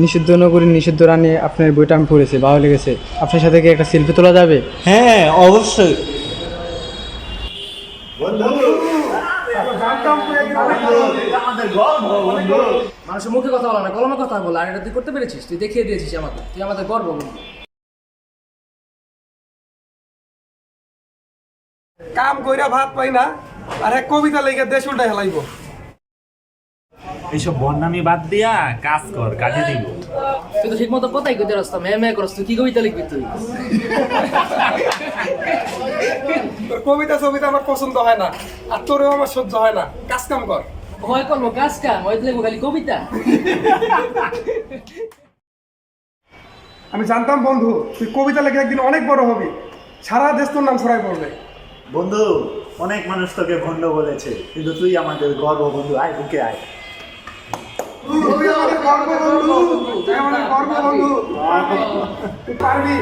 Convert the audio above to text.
নিষিদ্ধ নগরী নিষিদ্ধ রানী আপনার বইটা আমি পড়েছি, ভালো লেগেছে। আপনার সাথে কি একটা সেলফি তোলা যাবে? হ্যাঁ, অবশ্যই। মানুষের মুখে কথা বলা না, কলমে কথা বলা। আর এটা তুই করতে পেরেছিস, তুই দেখিয়ে দিয়েছিস আমাকে, তুই আমাদের গর্ব বন্ধু। কাম কইরা ভাত পাই না আর এক কবিতা লেগে দেশ উল্টাই হেলাইব। এইসব বন্যামি বাদ দিয়া কাজ কর, কাজে দিব। তুই তো ঠিক মতো কথাই কইতে রাস্তা মেয়ে করস, তুই কি কবিতা লিখবি তুই? তোর কবিতা সবিতা আমার পছন্দ হয় না, আর তোরেও আমার সহ্য হয় না। কাজ কাম কর। হয় করবো কাজ কাম, হয় লিখবো খালি কবিতা। আমি জানতাম বন্ধু তুই কবিতা লেখে একদিন অনেক বড় হবি, সারা দেশ তোর নাম ছড়াই পড়বে। বন্ধু, অনেক মানুষ তোকে ভণ্ড বলেছে, কিন্তু তুই আমাদের গর্ব বন্ধু। আয়, বুকে আয়। তুই আমাদের গর্ব বন্ধু, তুই আমাদের গর্ব বন্ধু, তুই পারবি।